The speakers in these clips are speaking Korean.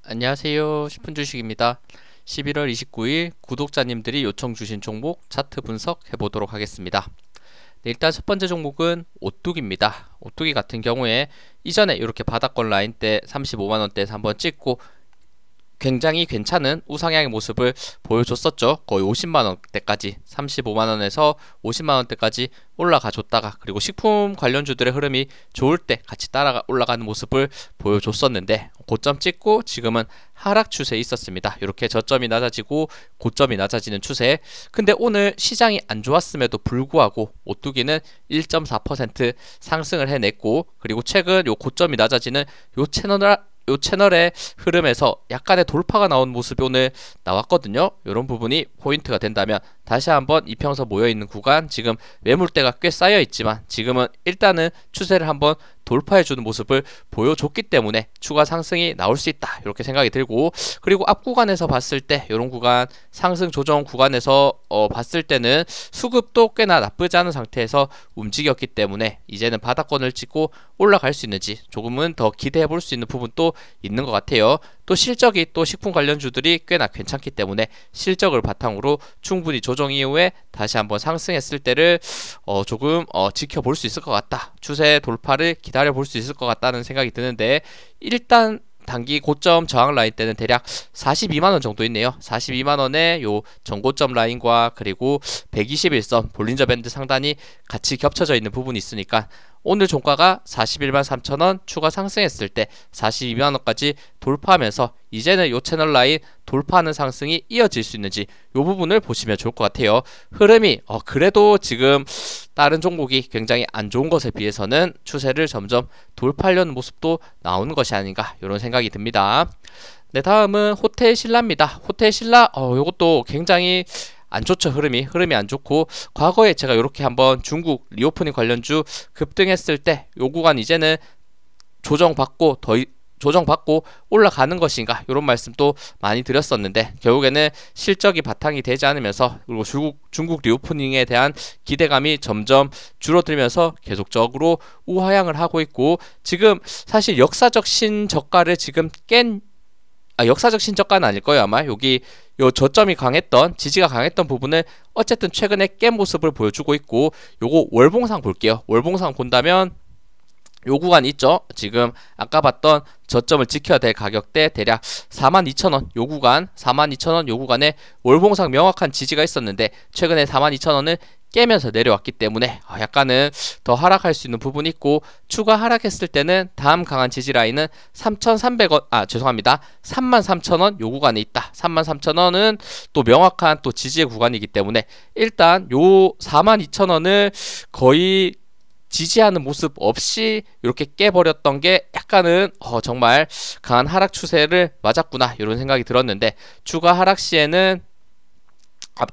안녕하세요. 10분 주식입니다. 11월 29일 구독자님들이 요청 주신 종목 차트 분석 해보도록 하겠습니다. 네, 일단 첫 번째 종목은 오뚜기입니다. 오뚜기 같은 경우에 이전에 이렇게 바닥권 라인 때 35만원대에서 한번 찍고 굉장히 괜찮은 우상향의 모습을 보여줬었죠. 거의 50만원대까지 35만원에서 50만원대까지 올라가 줬다가, 그리고 식품 관련주들의 흐름이 좋을 때 같이 따라 올라가는 모습을 보여줬었는데, 고점 찍고 지금은 하락 추세에 있었습니다. 이렇게 저점이 낮아지고 고점이 낮아지는 추세. 근데 오늘 시장이 안 좋았음에도 불구하고 오뚜기는 1.4% 상승을 해냈고, 그리고 최근 요 고점이 낮아지는 요 채널의 흐름에서 약간의 돌파가 나온 모습이 오늘 나왔거든요. 이런 부분이 포인트가 된다면 다시 한번 이평선 모여있는 구간, 지금 매물대가 꽤 쌓여있지만 지금은 일단은 추세를 한번 돌파해주는 모습을 보여줬기 때문에 추가 상승이 나올 수 있다, 이렇게 생각이 들고, 그리고 앞 구간에서 봤을 때 이런 구간 상승 조정 구간에서 봤을 때는 수급도 꽤나 나쁘지 않은 상태에서 움직였기 때문에 이제는 바닥권을 찍고 올라갈 수 있는지 조금은 더 기대해 볼 수 있는 부분도 있는 것 같아요. 또 실적이 또 식품 관련주들이 꽤나 괜찮기 때문에 실적을 바탕으로 충분히 조정 이후에 다시 한번 상승했을 때를 조금 지켜볼 수 있을 것 같다, 추세 돌파를 기다려 볼 수 있을 것 같다는 생각이 드는데, 일단 단기 고점 저항 라인 때는 대략 42만원 정도 있네요. 42만원의 요 전고점 라인과 그리고 121선 볼린저 밴드 상단이 같이 겹쳐져 있는 부분이 있으니까 오늘 종가가 41만 3천원 추가 상승했을 때 42만원까지 돌파하면서 이제는 요 채널 라인 돌파하는 상승이 이어질 수 있는지 요 부분을 보시면 좋을 것 같아요. 흐름이 그래도 지금 다른 종목이 굉장히 안 좋은 것에 비해서는 추세를 점점 돌파하려는 모습도 나오는 것이 아닌가, 이런 생각이 듭니다. 네, 다음은 호텔신라입니다. 호텔신라 요것도 굉장히 안 좋죠. 흐름이 안 좋고, 과거에 제가 이렇게 한번 중국 리오프닝 관련주 급등했을 때 요 구간 이제는 조정받고 올라가는 것인가, 이런 말씀도 많이 드렸었는데 결국에는 실적이 바탕이 되지 않으면서, 그리고 중국 리오프닝에 대한 기대감이 점점 줄어들면서 계속적으로 우하향을 하고 있고, 지금 사실 역사적 신저가를 지금 역사적 신저가는 아닐 거예요. 아마 여기 요 저점이 강했던, 지지가 강했던 부분을 어쨌든 최근에 깬 모습을 보여주고 있고, 요거 월봉상 볼게요. 월봉상 본다면 요 구간 있죠. 지금 아까 봤던 저점을 지켜야 될 가격대 대략 42,000원 요 구간, 42,000원 요 구간에 월봉상 명확한 지지가 있었는데 최근에 42,000원을 깨면서 내려왔기 때문에 약간은 더 하락할 수 있는 부분이 있고, 추가 하락했을 때는 다음 강한 지지 라인은 3,300원, 죄송합니다, 33,000원 요 구간에 있다. 33,000원은 또 명확한 또 지지의 구간이기 때문에 일단 요 42,000원을 거의 지지하는 모습 없이 이렇게 깨버렸던 게 약간은 정말 강한 하락 추세를 맞았구나, 이런 생각이 들었는데, 추가 하락 시에는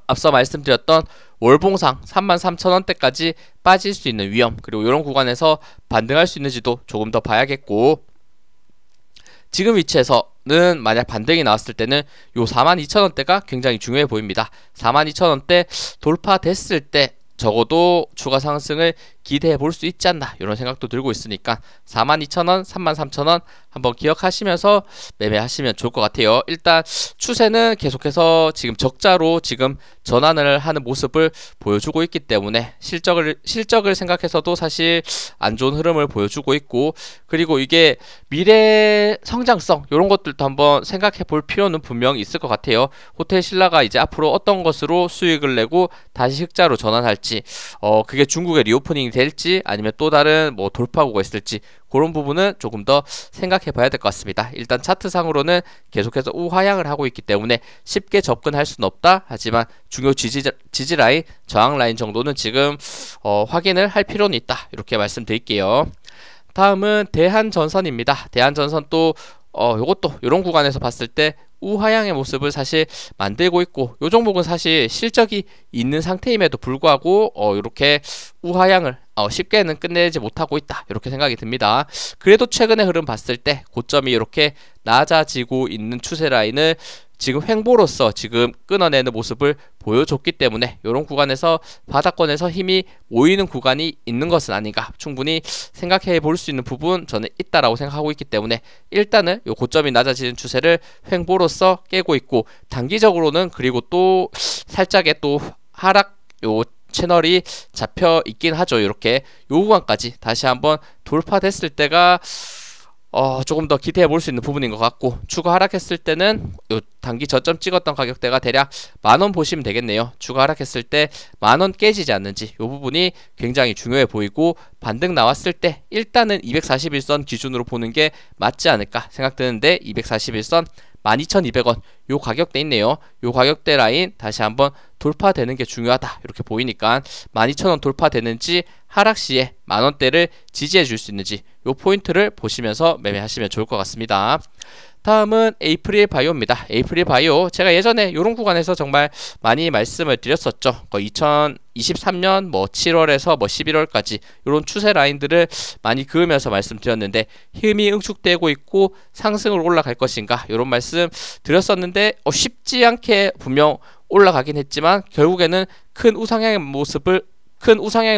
앞서 말씀드렸던 월봉상 33,000원대까지 빠질 수 있는 위험, 그리고 이런 구간에서 반등할 수 있는지도 조금 더 봐야겠고, 지금 위치에서는 만약 반등이 나왔을 때는 요 42,000원대가 굉장히 중요해 보입니다. 42,000원대 돌파됐을 때 적어도 추가 상승을 기대해 볼 수 있지 않나, 이런 생각도 들고 있으니까 42,000원, 33,000원 한번 기억하시면서 매매하시면 좋을 것 같아요. 일단 추세는 계속해서 지금 적자로 지금 전환을 하는 모습을 보여주고 있기 때문에 실적을 생각해서도 사실 안 좋은 흐름을 보여주고 있고, 그리고 이게 미래 성장성 이런 것들도 한번 생각해 볼 필요는 분명히 있을 것 같아요. 호텔신라가 이제 앞으로 어떤 것으로 수익을 내고 다시 흑자로 전환할지, 그게 중국의 리오프닝이 될지 아니면 또 다른 뭐 돌파구가 있을지, 그런 부분은 조금 더 생각해 봐야 될 것 같습니다. 일단 차트상으로는 계속해서 우하향을 하고 있기 때문에 쉽게 접근할 수는 없다. 하지만 중요 지지 라인, 저항 라인 정도는 지금 확인을 할 필요는 있다, 이렇게 말씀드릴게요. 다음은 대한전선입니다. 대한전선 또 요것도 이런 구간에서 봤을 때 우하향의 모습을 사실 만들고 있고, 요 종목은 사실 실적이 있는 상태임에도 불구하고 이렇게 우하향을 쉽게는 끝내지 못하고 있다 이렇게 생각이 듭니다. 그래도 최근의 흐름 봤을 때 고점이 이렇게 낮아지고 있는 추세 라인을 지금 횡보로서 지금 끊어내는 모습을 보여줬기 때문에 이런 구간에서 바닥권에서 힘이 모이는 구간이 있는 것은 아닌가 충분히 생각해 볼 수 있는 부분 저는 있다라고 생각하고 있기 때문에 일단은 요 고점이 낮아지는 추세를 횡보로서 깨고 있고, 단기적으로는 그리고 또 살짝의 또 하락 요 채널이 잡혀 있긴 하죠. 이렇게 요 구간까지 다시 한번 돌파됐을 때가 조금 더 기대해 볼 수 있는 부분인 것 같고, 추가 하락했을 때는 요 단기 저점 찍었던 가격대가 대략 10,000원 보시면 되겠네요. 추가 하락했을 때 10,000원 깨지지 않는지 요 부분이 굉장히 중요해 보이고, 반등 나왔을 때 일단은 241선 기준으로 보는 게 맞지 않을까 생각드는데, 241선 12,200원 요 가격대 있네요. 요 가격대 라인 다시 한번 돌파되는 게 중요하다 이렇게 보이니까 12,000원 돌파되는지 하락 시에 10,000원대를 지지해 줄 수 있는지 요 포인트를 보시면서 매매하시면 좋을 것 같습니다. 다음은 에이프릴 바이오입니다. 에이프릴 바이오 제가 예전에 이런 구간에서 정말 많이 말씀을 드렸었죠. 2023년 7월에서 11월까지 이런 추세 라인들을 많이 그으면서 말씀드렸는데, 힘이 응축되고 있고 상승으로 올라갈 것인가 이런 말씀 드렸었는데 쉽지 않게 분명 올라가긴 했지만 결국에는 큰 우상향의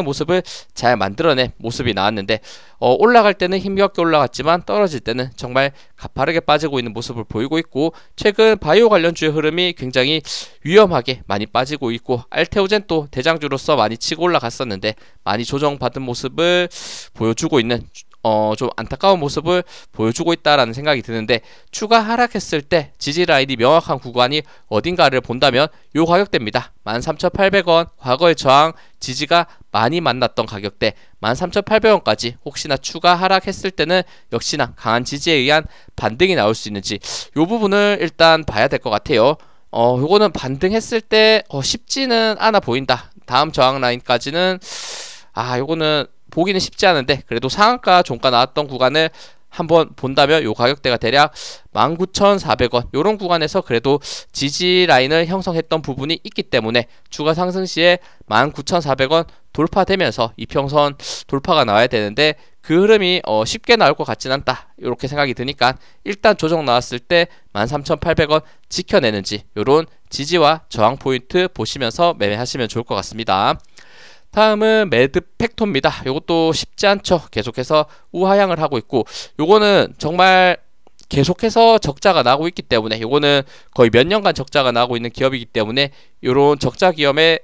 모습을 잘 만들어낸 모습이 나왔는데, 올라갈 때는 힘겹게 올라갔지만 떨어질 때는 정말 가파르게 빠지고 있는 모습을 보이고 있고, 최근 바이오 관련주의 흐름이 굉장히 위험하게 많이 빠지고 있고, 알테오젠 또 대장주로서 많이 치고 올라갔었는데 많이 조정받은 모습을 보여주고 있는 좀 안타까운 모습을 보여주고 있다라는 생각이 드는데, 추가 하락했을 때 지지 라인이 명확한 구간이 어딘가를 본다면 요 가격대입니다. 13,800원 과거의 저항 지지가 많이 만났던 가격대 13,800원까지 혹시나 추가 하락했을 때는 역시나 강한 지지에 의한 반등이 나올 수 있는지 요 부분을 일단 봐야 될 것 같아요. 요거는 반등했을 때 쉽지는 않아 보인다. 다음 저항 라인까지는 요거는 보기는 쉽지 않은데, 그래도 상한가 종가 나왔던 구간을 한번 본다면 요 가격대가 대략 19,400원 요런 구간에서 그래도 지지 라인을 형성했던 부분이 있기 때문에 추가 상승 시에 19,400원 돌파되면서 이평선 돌파가 나와야 되는데, 그 흐름이 쉽게 나올 것 같진 않다 이렇게 생각이 드니까 일단 조정 나왔을 때 13,800원 지켜내는지 요런 지지와 저항 포인트 보시면서 매매하시면 좋을 것 같습니다. 다음은 매드팩토입니다. 이것도 쉽지 않죠. 계속해서 우하향을 하고 있고, 요거는 정말 계속해서 적자가 나고 있기 때문에, 요거는 거의 몇 년간 적자가 나고 있는 기업이기 때문에 요런 적자 기업에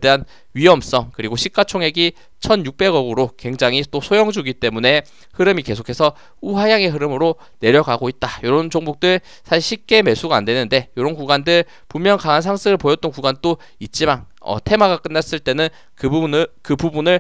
대한 위험성, 그리고 시가총액이 1,600억으로 굉장히 또 소형주기 때문에 흐름이 계속해서 우하향의 흐름으로 내려가고 있다. 이런 종목들 사실 쉽게 매수가 안 되는데, 이런 구간들 분명 강한 상승을 보였던 구간도 있지만 테마가 끝났을 때는 그 부분을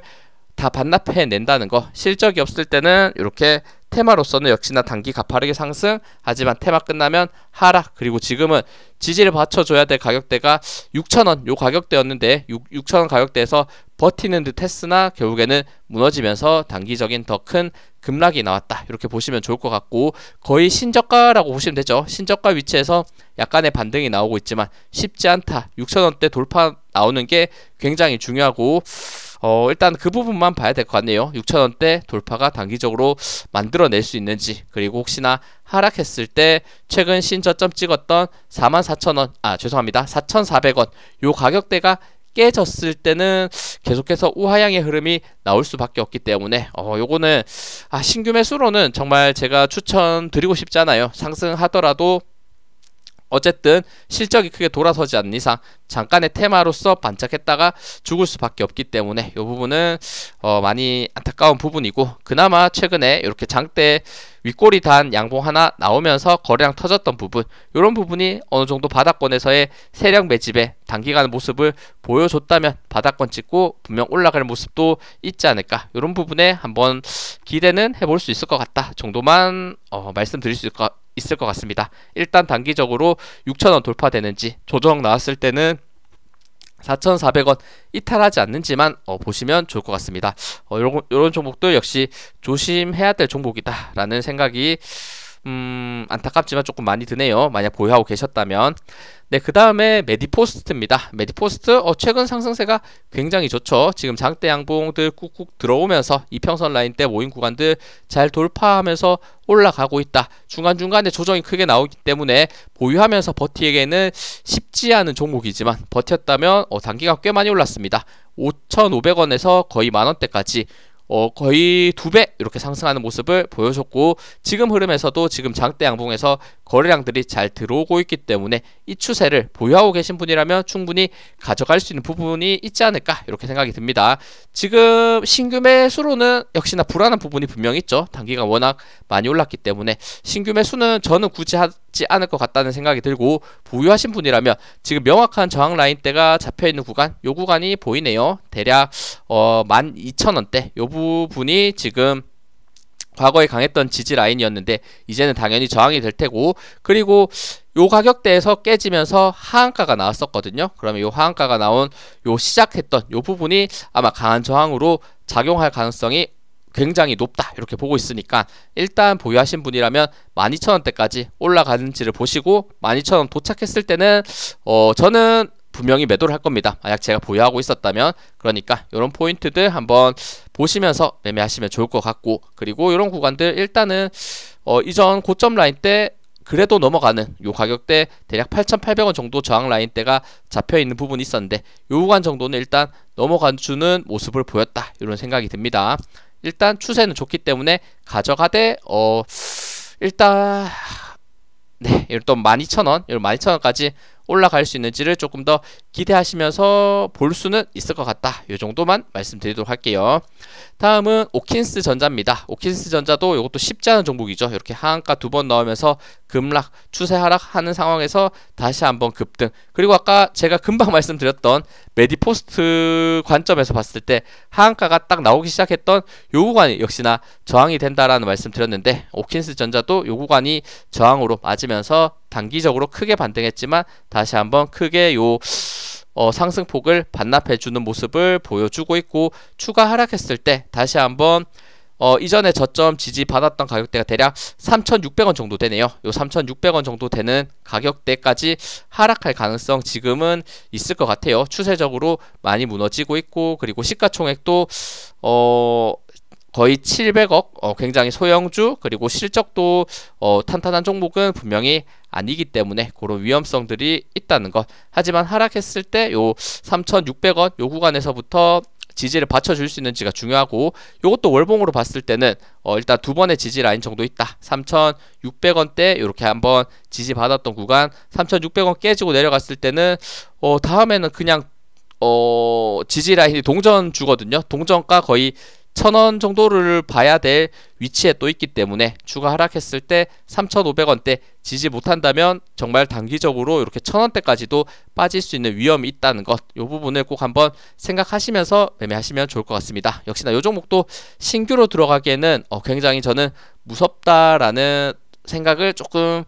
다 반납해 낸다는 거, 실적이 없을 때는 이렇게 테마로서는 역시나 단기 가파르게 상승, 하지만 테마 끝나면 하락, 그리고 지금은 지지를 받쳐줘야 될 가격대가 6,000원 요 가격대였는데 6,000원 가격대에서 버티는 듯 했으나 결국에는 무너지면서 단기적인 더 큰 급락이 나왔다 이렇게 보시면 좋을 것 같고, 거의 신저가라고 보시면 되죠. 신저가 위치에서 약간의 반등이 나오고 있지만 쉽지 않다. 6,000원대 돌파 나오는 게 굉장히 중요하고, 일단 그 부분만 봐야 될 것 같네요. 6,000원대 돌파가 단기적으로 만들어낼 수 있는지, 그리고 혹시나 하락했을 때 최근 신저점 찍었던 44,000원, 4,400원 요 가격대가 깨졌을 때는 계속해서 우하향의 흐름이 나올 수밖에 없기 때문에 요거는 신규 매수로는 정말 제가 추천드리고 싶지 않아요. 상승하더라도 어쨌든 실적이 크게 돌아서지 않는 이상 잠깐의 테마로서 반짝했다가 죽을 수밖에 없기 때문에 이 부분은 많이 안타까운 부분이고, 그나마 최근에 이렇게 장대 윗꼬리 단 양봉 하나 나오면서 거래량 터졌던 부분, 이런 부분이 어느 정도 바닥권에서의 세력 매집의 단기간 모습을 보여줬다면 바닥권 찍고 분명 올라갈 모습도 있지 않을까, 이런 부분에 한번 기대는 해볼 수 있을 것 같다 정도만 말씀드릴 수 있을 것 같습니다. 일단 단기적으로 6,000원 돌파되는지, 조정 나왔을 때는 4,400원 이탈하지 않는지만 보시면 좋을 것 같습니다. 요런 종목들 역시 조심해야 될 종목이다 라는 생각이 안타깝지만 조금 많이 드네요. 만약 보유하고 계셨다면. 네, 그 다음에 메디포스트입니다. 메디포스트 최근 상승세가 굉장히 좋죠. 지금 장대 양봉들 꾹꾹 들어오면서 이평선 라인대 모인 구간들 잘 돌파하면서 올라가고 있다. 중간중간에 조정이 크게 나오기 때문에 보유하면서 버티기에는 쉽지 않은 종목이지만 버텼다면 단기간 꽤 많이 올랐습니다. 5,500원에서 거의 만원대까지 거의 2배 이렇게 상승하는 모습을 보여줬고, 지금 흐름에서도 지금 장대 양봉에서 거래량들이 잘 들어오고 있기 때문에 이 추세를 보유하고 계신 분이라면 충분히 가져갈 수 있는 부분이 있지 않을까 이렇게 생각이 듭니다. 지금 신규 매수로는 역시나 불안한 부분이 분명히 있죠. 단기간 워낙 많이 올랐기 때문에 신규 매수는 저는 굳이 하지 않을 것 같다는 생각이 들고, 보유하신 분이라면 지금 명확한 저항 라인대가 잡혀있는 구간, 요 구간이 보이네요. 대략 12,000원대 요 부분이 지금 과거에 강했던 지지 라인이었는데 이제는 당연히 저항이 될 테고, 그리고 요 가격대에서 깨지면서 하한가가 나왔었거든요. 그러면 요 하한가가 나온 요 시작했던 요 부분이 아마 강한 저항으로 작용할 가능성이 굉장히 높다 이렇게 보고 있으니까, 일단 보유하신 분이라면 12,000원대까지 올라가는지를 보시고 12,000원 도착했을 때는 저는 분명히 매도를 할 겁니다. 만약 제가 보유하고 있었다면. 그러니까 이런 포인트들 한번 보시면서 매매하시면 좋을 것 같고, 그리고 이런 구간들 일단은 이전 고점 라인 때 그래도 넘어가는 요 가격대 대략 8,800원 정도 저항 라인대가 잡혀있는 부분이 있었는데 요 구간 정도는 일단 넘어가주는 모습을 보였다 이런 생각이 듭니다. 일단 추세는 좋기 때문에 가져가되 일단 네, 일단 12,000원, 12,000원까지 올라갈 수 있는지를 조금 더 기대하시면서 볼 수는 있을 것 같다. 이 정도만 말씀드리도록 할게요. 다음은 오킨스 전자입니다. 오킨스 전자도 이것도 쉽지 않은 종목이죠. 이렇게 하한가 2번 나오면서 급락, 추세 하락하는 상황에서 다시 한번 급등. 그리고 아까 제가 금방 말씀드렸던 메디포스트 관점에서 봤을 때 하한가가 딱 나오기 시작했던 요 구간이 역시나 저항이 된다라는 말씀 드렸는데, 오킨스 전자도 요 구간이 저항으로 맞으면서 단기적으로 크게 반등했지만 다시 한번 크게 요 상승폭을 반납해주는 모습을 보여주고 있고, 추가 하락했을 때 다시 한번 이전에 저점 지지 받았던 가격대가 대략 3,600원 정도 되네요. 요 3,600원 정도 되는 가격대까지 하락할 가능성 지금은 있을 것 같아요. 추세적으로 많이 무너지고 있고, 그리고 시가총액도 거의 700억, 굉장히 소형주, 그리고 실적도 탄탄한 종목은 분명히 아니기 때문에 그런 위험성들이 있다는 것. 하지만 하락했을 때 요 3,600원 요 구간에서부터 지지를 받쳐줄 수 있는지가 중요하고, 요것도 월봉으로 봤을 때는 일단 2번의 지지 라인 정도 있다. 3,600원대 이렇게 한번 지지 받았던 구간, 3,600원 깨지고 내려갔을 때는 다음에는 그냥 지지 라인이 동전주거든요. 동전가 거의 1,000원 정도를 봐야 될 위치에 또 있기 때문에 추가 하락했을 때 3,500원대 지지 못한다면 정말 단기적으로 이렇게 1,000원대까지도 빠질 수 있는 위험이 있다는 것, 이 부분을 꼭 한번 생각하시면서 매매하시면 좋을 것 같습니다. 역시나 이 종목도 신규로 들어가기에는 굉장히 저는 무섭다라는 생각을 조금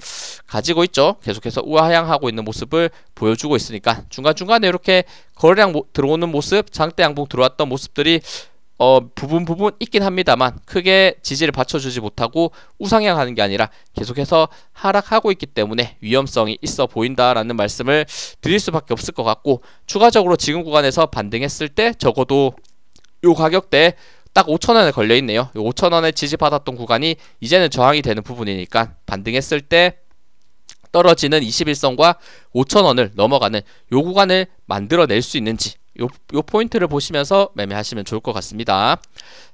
가지고 있죠. 계속해서 우하향하고 있는 모습을 보여주고 있으니까 중간중간에 이렇게 거래량 들어오는 모습, 장대 양봉 들어왔던 모습들이 부분 있긴 합니다만 크게 지지를 받쳐주지 못하고 우상향하는 게 아니라 계속해서 하락하고 있기 때문에 위험성이 있어 보인다라는 말씀을 드릴 수밖에 없을 것 같고, 추가적으로 지금 구간에서 반등했을 때 적어도 요 가격대 딱 5,000원에 걸려있네요. 요 5,000원에 지지받았던 구간이 이제는 저항이 되는 부분이니까 반등했을 때 떨어지는 21선과 5,000원을 넘어가는 요 구간을 만들어낼 수 있는지, 요 포인트를 보시면서 매매하시면 좋을 것 같습니다.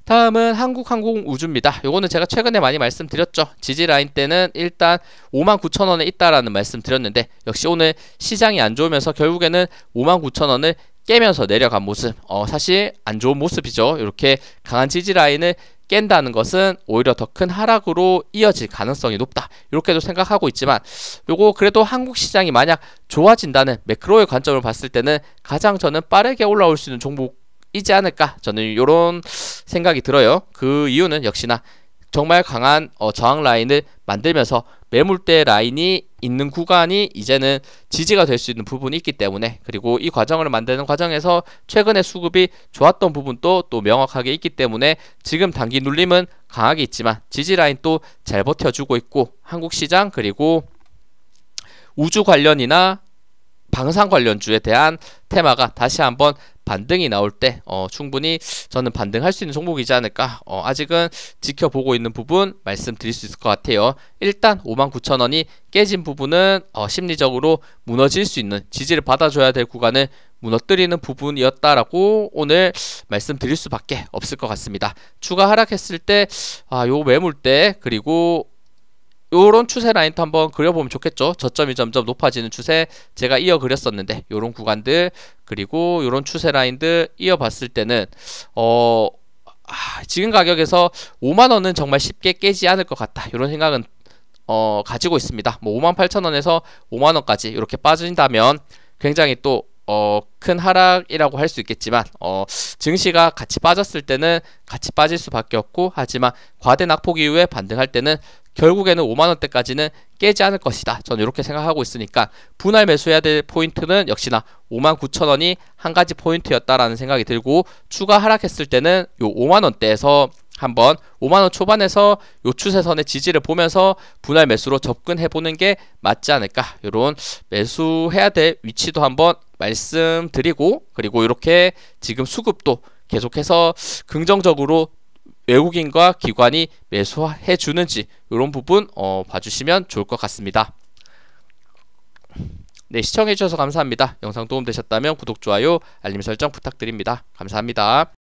다음은 한국항공우주입니다. 요거는 제가 최근에 많이 말씀드렸죠. 지지 라인 때는 일단 59,000원에 있다라는 말씀 드렸는데, 역시 오늘 시장이 안 좋으면서 결국에는 59,000원을 깨면서 내려간 모습, 사실 안 좋은 모습이죠. 이렇게 강한 지지 라인을 깬다는 것은 오히려 더 큰 하락으로 이어질 가능성이 높다, 이렇게도 생각하고 있지만, 요거 그래도 한국 시장이 만약 좋아진다는 매크로의 관점을 봤을 때는 가장 저는 빠르게 올라올 수 있는 종목이지 않을까, 저는 이런 생각이 들어요. 그 이유는 역시나 정말 강한 저항 라인을 만들면서 매물대 라인이 있는 구간이 이제는 지지가 될 수 있는 부분이 있기 때문에, 그리고 이 과정을 만드는 과정에서 최근에 수급이 좋았던 부분도 또 명확하게 있기 때문에 지금 단기 눌림은 강하게 있지만 지지 라인 또 잘 버텨주고 있고, 한국 시장 그리고 우주 관련이나 방산 관련주에 대한 테마가 다시 한번 반등이 나올 때 충분히 저는 반등할 수 있는 종목이지 않을까, 아직은 지켜보고 있는 부분 말씀드릴 수 있을 것 같아요. 일단 59,000원이 깨진 부분은 심리적으로 무너질 수 있는, 지지를 받아줘야 될 구간을 무너뜨리는 부분이었다라고 오늘 말씀드릴 수밖에 없을 것 같습니다. 추가 하락했을 때 요 매물대 그리고 요런 추세 라인도 한번 그려보면 좋겠죠. 저점이 점점 높아지는 추세 제가 이어 그렸었는데, 요런 구간들 그리고 요런 추세 라인들 이어 봤을 때는 지금 가격에서 5만원은 정말 쉽게 깨지 않을 것 같다, 요런 생각은 가지고 있습니다. 뭐 58,000원에서 5만원까지 이렇게 빠진다면 굉장히 또 큰 하락이라고 할 수 있겠지만, 증시가 같이 빠졌을 때는 같이 빠질 수밖에 없고, 하지만 과대 낙폭 이후에 반등할 때는 결국에는 5만원대까지는 깨지 않을 것이다, 저는 이렇게 생각하고 있으니까 분할 매수해야 될 포인트는 역시나 59,000원이 한 가지 포인트였다라는 생각이 들고, 추가 하락했을 때는 요 5만원대에서 한번 5만원 초반에서 요 추세선의 지지를 보면서 분할 매수로 접근해보는 게 맞지 않을까, 요런 매수해야 될 위치도 한번 말씀드리고, 그리고 이렇게 지금 수급도 계속해서 긍정적으로 외국인과 기관이 매수해 주는지 이런 부분 봐주시면 좋을 것 같습니다. 네, 시청해 주셔서 감사합니다. 영상 도움되셨다면 구독, 좋아요, 알림 설정 부탁드립니다. 감사합니다.